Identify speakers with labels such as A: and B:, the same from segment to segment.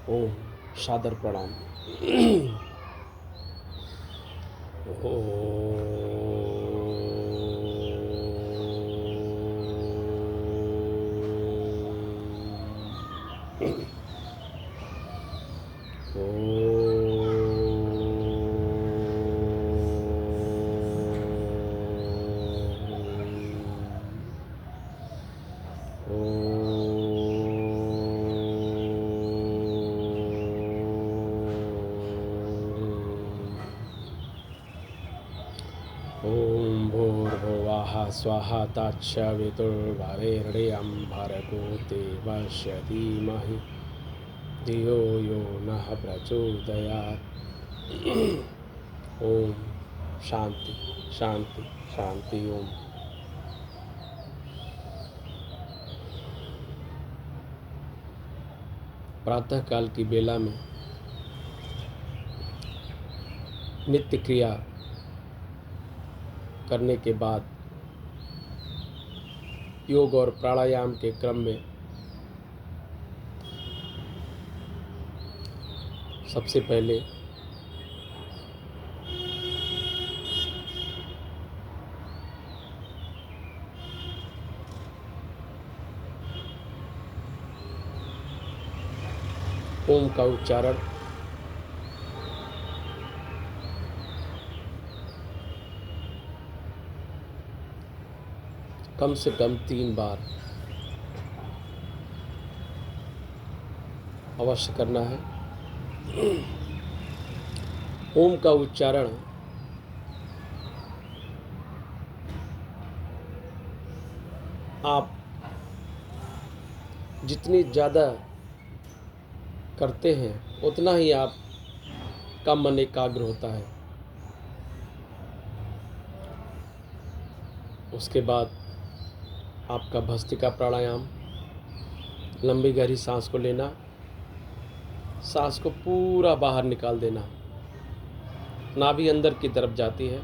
A: ओम सादर प्रणाम। ओम भूर्भुवः स्वाहा तत्सवितुर्वरेण्यं भर्गो देवस्य धीमहि धियो यो नः प्रचोदयात्। ओम शांति शांति शांति। ओम प्रातः काल की बेला में नित्य क्रिया करने के बाद योग और प्राणायाम के क्रम में सबसे पहले ओम का उच्चारण कम से कम 3 बार अवश्य करना है। ओम का उच्चारण आप जितनी ज़्यादा करते हैं उतना ही आप का मन एकाग्र होता है। उसके बाद आपका भस्त्रिका प्राणायाम, लंबी गहरी सांस को लेना, सांस को पूरा बाहर निकाल देना। नाभि अंदर की तरफ जाती है,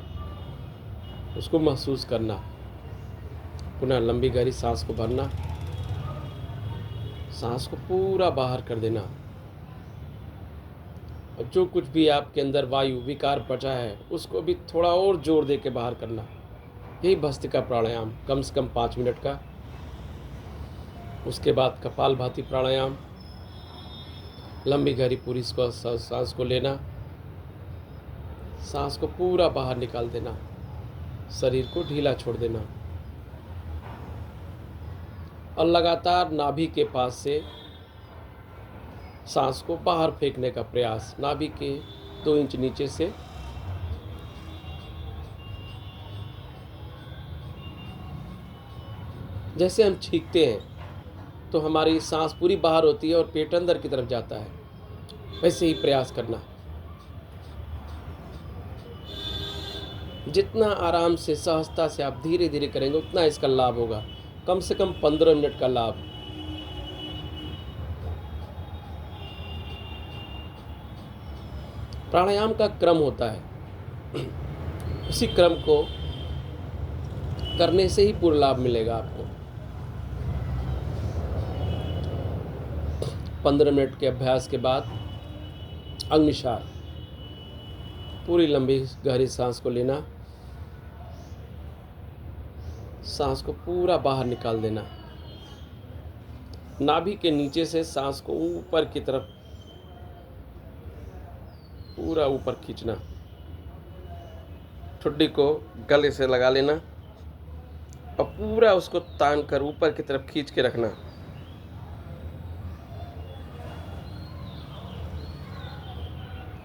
A: उसको महसूस करना। पुनः लंबी गहरी सांस को भरना, सांस को पूरा बाहर कर देना। और जो कुछ भी आपके अंदर वायु विकार बचा है उसको भी थोड़ा और जोर दे के बाहर करना। यही भस्त्रिका प्राणायाम कम से कम 5 मिनट का। उसके बाद कपालभाति प्राणायाम, लंबी गहरी पूरी सांस को लेना, सांस को पूरा बाहर निकाल देना, शरीर को ढीला छोड़ देना और लगातार नाभि के पास से सांस को बाहर फेंकने का प्रयास। नाभि के 2 इंच नीचे से जैसे हम छींकते हैं तो हमारी सांस पूरी बाहर होती है और पेट अंदर की तरफ जाता है, वैसे ही प्रयास करना। जितना आराम से सहजता से आप धीरे धीरे करेंगे उतना इसका लाभ होगा। कम से कम 15 मिनट का लाभ। प्राणायाम का क्रम होता है, उसी क्रम को करने से ही पूर्ण लाभ मिलेगा आपको। 15 मिनट के अभ्यास के बाद अग्निसार, पूरी लंबी गहरी सांस को लेना, सांस को पूरा बाहर निकाल देना। नाभि के नीचे से सांस को ऊपर की तरफ पूरा ऊपर खींचना। ठुड्डी को गले से लगा लेना और पूरा उसको तान कर ऊपर की तरफ खींच के रखना।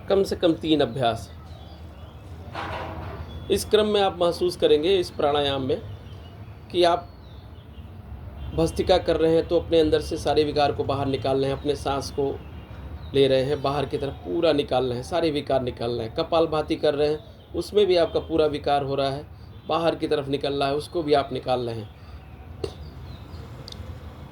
A: कम से कम 3 अभ्यास। इस क्रम में आप महसूस करेंगे इस प्राणायाम में कि आप भस्त्रिका कर रहे हैं तो अपने अंदर से सारे विकार को बाहर निकाल रहे हैं, अपने सांस को ले रहे हैं, बाहर की तरफ पूरा निकाल रहे हैं, सारे विकार निकाल रहे हैं। कपालभाति कर रहे हैं, उसमें भी आपका पूरा विकार हो रहा है, बाहर की तरफ निकल रहा है, उसको भी आप निकाल रहे हैं।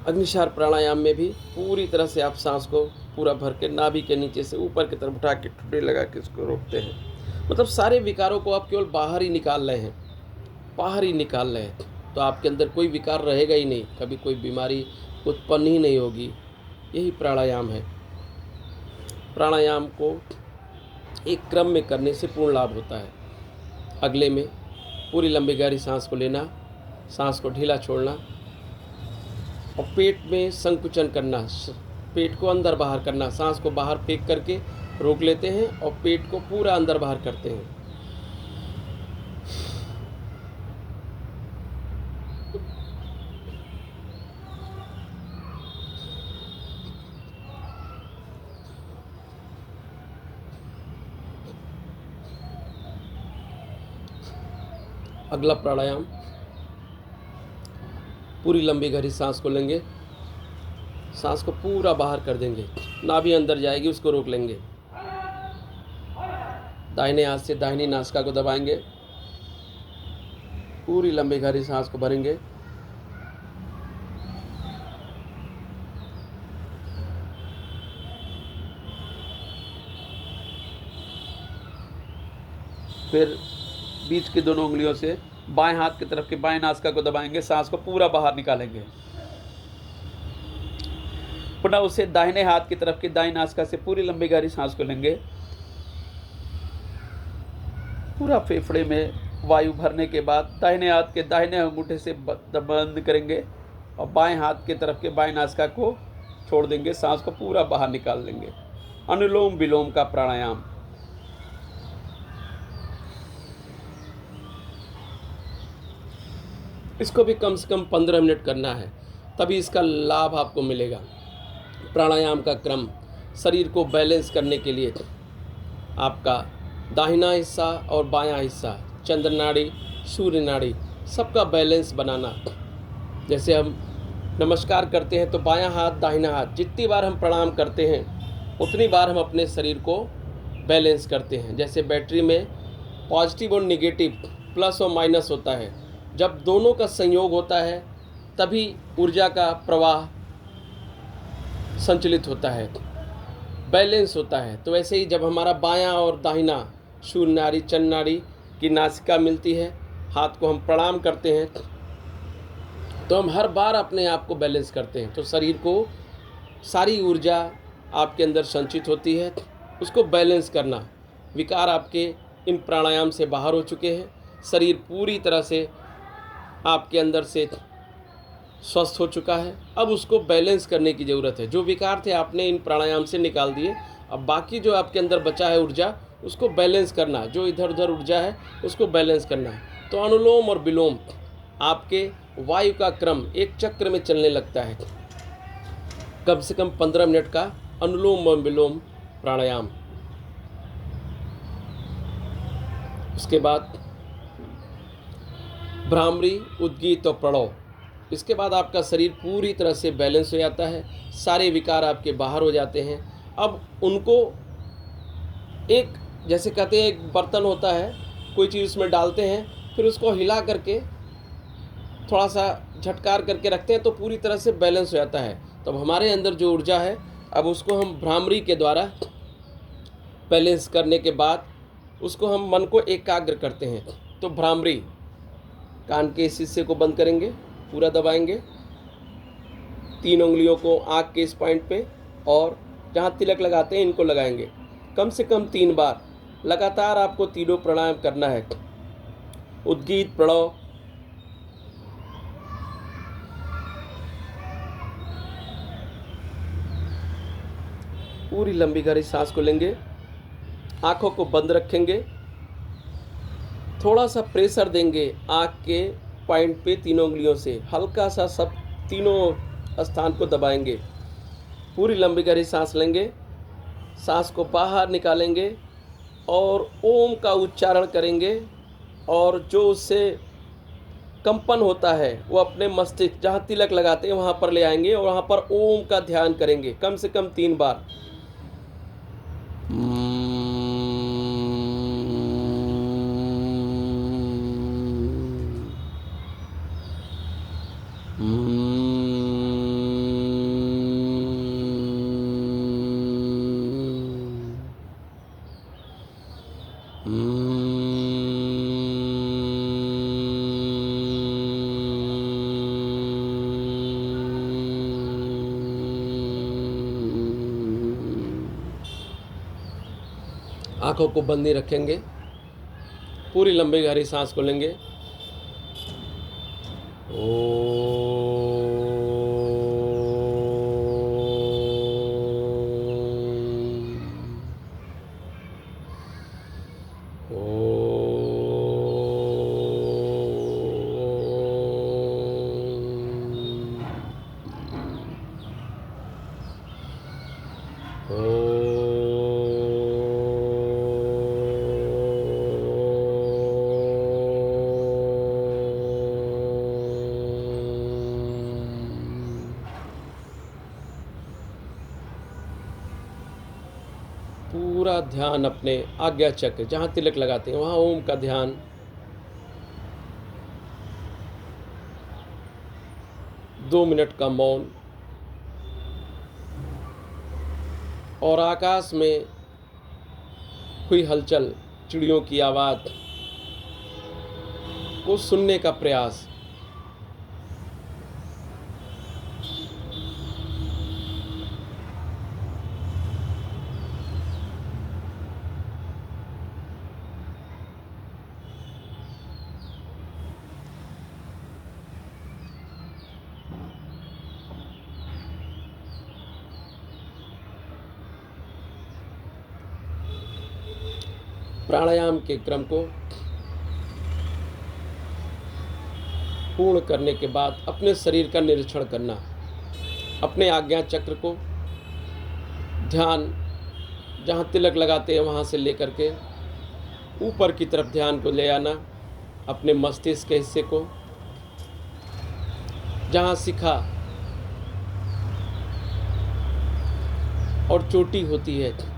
A: अग्निसार प्राणायाम में भी पूरी तरह से आप सांस को पूरा भर के नाभि के नीचे से ऊपर की तरफ उठा के ठुड्डी लगा के इसको रोकते हैं। मतलब सारे विकारों को आप केवल बाहर ही निकाल रहे हैं, बाहर ही निकाल रहे हैं। तो आपके अंदर कोई विकार रहेगा ही नहीं, कभी कोई बीमारी उत्पन्न ही नहीं होगी। यही प्राणायाम है। प्राणायाम को एक क्रम में करने से पूर्ण लाभ होता है। अगले में पूरी लंबी गहरी सांस को लेना, सांस को ढीला छोड़ना और पेट में संकुचन करना, पेट को अंदर बाहर करना। सांस को बाहर फेंक करके रोक लेते हैं और पेट को पूरा अंदर बाहर करते हैं। अगला प्राणायाम, पूरी लंबी गहरी सांस को लेंगे, सांस को पूरा बाहर कर देंगे, नाभि अंदर जाएगी, उसको रोक लेंगे। दाहिने हाथ से दाहिनी नासिका को दबाएंगे, पूरी लंबी गहरी सांस को भरेंगे, फिर बीच की दोनों उंगलियों से बाएं हाथ की तरफ की बाएं नासिका को दबाएंगे, सांस को पूरा बाहर निकालेंगे। पुनः उसे दाहिने हाथ की तरफ की दाईं नासिका से पूरी लंबी गहरी सांस को लेंगे, पूरा फेफड़े में वायु भरने के बाद दाहिने हाथ के दाहिने अंगूठे से बंद करेंगे और बाएं हाथ की तरफ के बाएं नासिका को छोड़ देंगे, सांस को पूरा बाहर निकाल लेंगे। अनुलोम विलोम का प्राणायाम। इसको भी कम से कम 15 मिनट करना है, तभी इसका लाभ आपको मिलेगा। प्राणायाम का क्रम शरीर को बैलेंस करने के लिए आपका दाहिना हिस्सा और बायां हिस्सा, चंद्र नाड़ी, सूर्य नाड़ी, सबका बैलेंस बनाना। जैसे हम नमस्कार करते हैं तो बायां हाथ दाहिना हाथ, जितनी बार हम प्रणाम करते हैं उतनी बार हम अपने शरीर को बैलेंस करते हैं। जैसे बैटरी में पॉजिटिव और निगेटिव, प्लस और माइनस होता है, जब दोनों का संयोग होता है तभी ऊर्जा का प्रवाह संचलित होता है, बैलेंस होता है। तो वैसे ही जब हमारा बायां और दाहिना सूर्य नाड़ी, चंद्र नाड़ी की नासिका मिलती है, हाथ को हम प्रणाम करते हैं, तो हम हर बार अपने आप को बैलेंस करते हैं। तो शरीर को सारी ऊर्जा आपके अंदर संचित होती है, उसको बैलेंस करना। विकार आपके इन प्राणायाम से बाहर हो चुके हैं, शरीर पूरी तरह से आपके अंदर से स्वस्थ हो चुका है। अब उसको बैलेंस करने की ज़रूरत है। जो विकार थे आपने इन प्राणायाम से निकाल दिए, अब बाकी जो आपके अंदर बचा है ऊर्जा, उसको बैलेंस करना, जो इधर उधर ऊर्जा है उसको बैलेंस करना है। तो अनुलोम और विलोम आपके वायु का क्रम एक चक्र में चलने लगता है। कम से कम 15 मिनट का अनुलोम और विलोम प्राणायाम। उसके बाद भ्रामरी, उद्गीत और प्रणव। इसके बाद आपका शरीर पूरी तरह से बैलेंस हो जाता है, सारे विकार आपके बाहर हो जाते हैं। अब उनको एक, जैसे कहते हैं एक बर्तन होता है, कोई चीज़ उसमें डालते हैं, फिर उसको हिला करके थोड़ा सा झटकार करके रखते हैं तो पूरी तरह से बैलेंस हो जाता है। तब हमारे अंदर जो ऊर्जा है, अब उसको हम भ्रामरी के द्वारा बैलेंस करने के बाद उसको हम मन को एकाग्र करते हैं। तो भ्रामरी, कान के इस हिस्से को बंद करेंगे, पूरा दबाएंगे, 3 उंगलियों को आँख के इस पॉइंट पे और जहाँ तिलक लगाते हैं इनको लगाएंगे। कम से कम 3 बार लगातार आपको तीनों प्राणायाम करना है। उद्गीत, प्रणव, पूरी लंबी गहरी सांस को लेंगे, आँखों को बंद रखेंगे, थोड़ा सा प्रेशर देंगे आँख के पॉइंट पे, तीनों उंगलियों से हल्का सा सब तीनों स्थान को दबाएंगे। पूरी लंबी गहरी सांस लेंगे, सांस को बाहर निकालेंगे और ओम का उच्चारण करेंगे और जो उससे कंपन होता है वो अपने मस्तिष्क, जहाँ तिलक लगाते हैं वहाँ पर ले आएंगे और वहाँ पर ओम का ध्यान करेंगे कम से कम 3 बार। आँखों को बंद ही रखेंगे, पूरी लंबी गहरी सांस को लेंगे। पूरा ध्यान अपने आज्ञा चक्र, जहाँ तिलक लगाते हैं वहाँ ओम का ध्यान। दो मिनट का मौन और आकाश में हुई हलचल, चिड़ियों की आवाज़ को सुनने का प्रयास। प्राणायाम के क्रम को पूर्ण करने के बाद अपने शरीर का निरीक्षण करना, अपने आज्ञा चक्र को ध्यान जहाँ तिलक लगाते हैं वहाँ से लेकर के ऊपर की तरफ ध्यान को ले आना, अपने मस्तिष्क के हिस्से को, जहाँ शिखा और चोटी होती है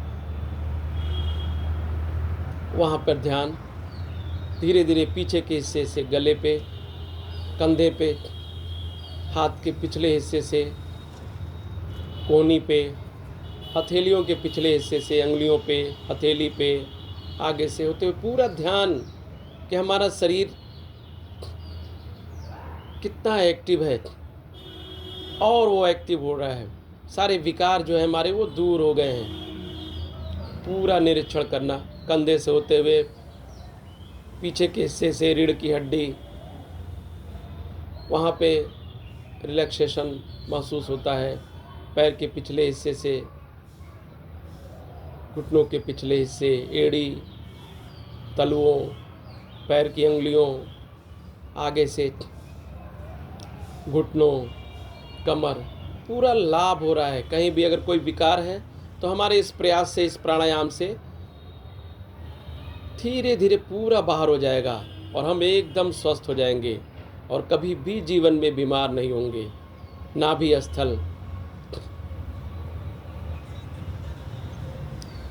A: वहाँ पर ध्यान धीरे धीरे पीछे के हिस्से से गले पे, कंधे पे, हाथ के पिछले हिस्से से कोहनी पे, हथेलियों के पिछले हिस्से से अंगुलियों पे, हथेली पे, आगे से होते हुए पूरा ध्यान कि हमारा शरीर कितना एक्टिव है और वो एक्टिव हो रहा है, सारे विकार जो है हमारे वो दूर हो गए हैं। पूरा निरीक्षण करना, कंधे से होते हुए पीछे के हिस्से से रीढ़ की हड्डी, वहाँ पे रिलैक्सेशन महसूस होता है। पैर के पिछले हिस्से से घुटनों के पिछले हिस्से, एड़ी, तलुओं, पैर की अंगुलियों, आगे से घुटनों, कमर, पूरा लाभ हो रहा है। कहीं भी अगर कोई विकार है तो हमारे इस प्रयास से, इस प्राणायाम से धीरे धीरे पूरा बाहर हो जाएगा और हम एकदम स्वस्थ हो जाएंगे और कभी भी जीवन में बीमार नहीं होंगे। नाभि स्थल,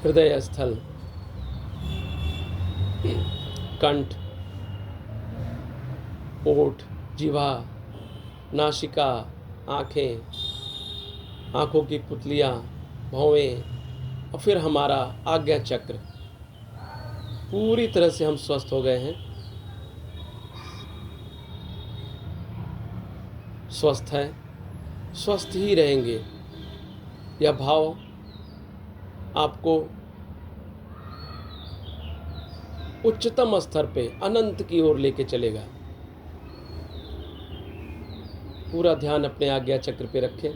A: हृदय स्थल, कंठ, ओठ, जिह्वा, नासिका, आँखें, आँखों की पुतलियाँ, भौवें और फिर हमारा आज्ञा चक्र, पूरी तरह से हम स्वस्थ हो गए हैं, स्वस्थ हैं, स्वस्थ ही रहेंगे। यह भाव आपको उच्चतम स्तर पे अनंत की ओर लेके चलेगा। पूरा ध्यान अपने आज्ञा चक्र पे रखें।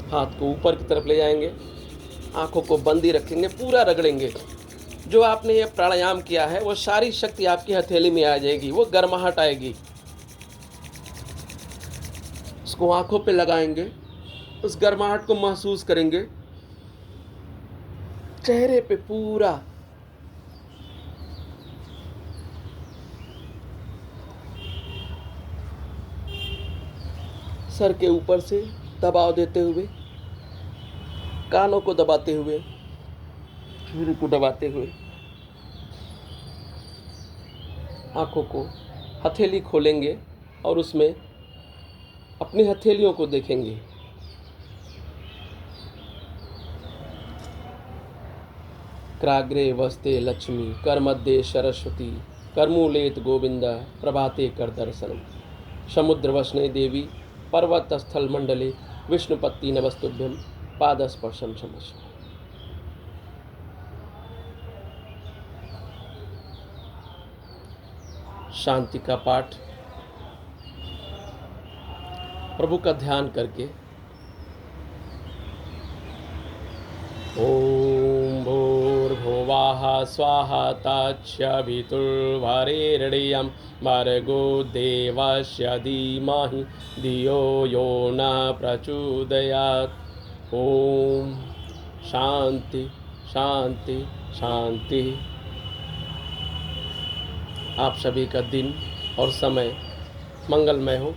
A: हाथ को ऊपर की तरफ ले जाएंगे, आंखों को बंद ही रखेंगे, पूरा रगड़ेंगे। जो आपने ये प्राणायाम किया है वो सारी शक्ति आपकी हथेली में आ जाएगी, वो गर्माहट आएगी। उसको आंखों पे लगाएंगे, उस गर्माहट को महसूस करेंगे चेहरे पे पूरा। सर के ऊपर से दबाव देते हुए, कानों को दबाते हुए, चेहरे को दबाते हुए, आंखों को, हथेली खोलेंगे और उसमें अपनी हथेलियों को देखेंगे। क्राग्रे वस्ते लक्ष्मी, कर मध्य सरस्वती, करमूलेत गोविंदा, प्रभाते कर दर्शनम। समुद्रवसने देवी पर्वतस्थल मंडले विष्णुपत्नी नमस्तुभ्यम पादस्पर्शम क्षमस्व। शांति का पाठ प्रभु का ध्यान करके। ओम भूर्भुवः स्वाहा तत्सवितुर्वरेण्यं भर्गो देवस्य धीमहि धियो यो न प्रचोदयात्। ओम शांति शांति शांति। आप सभी का दिन और समय मंगलमय हो।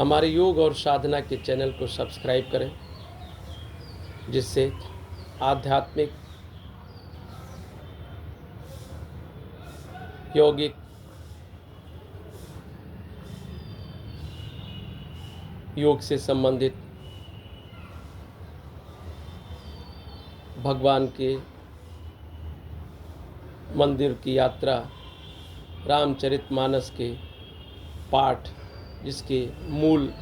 A: हमारे योग और साधना के चैनल को सब्सक्राइब करें, जिससे आध्यात्मिक, यौगिक, योग से संबंधित, भगवान के मंदिर की यात्रा, रामचरितमानस के पाठ, जिसके मूल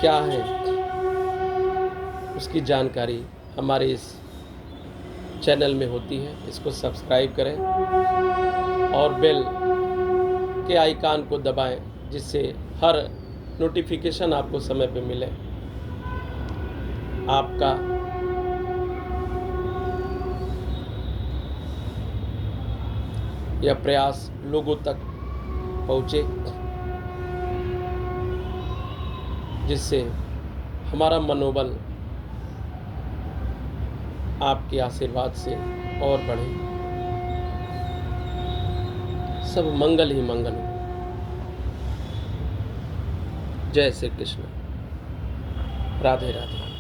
A: क्या है उसकी जानकारी हमारे इस चैनल में होती है। इसको सब्सक्राइब करें और बेल के आइकन को दबाएं, जिससे हर नोटिफिकेशन आपको समय पे मिले। आपका यह प्रयास लोगों तक पहुँचे, जिससे हमारा मनोबल आपके आशीर्वाद से और बढ़े। सब मंगल ही मंगल हो। जय श्री कृष्ण। राधे राधे।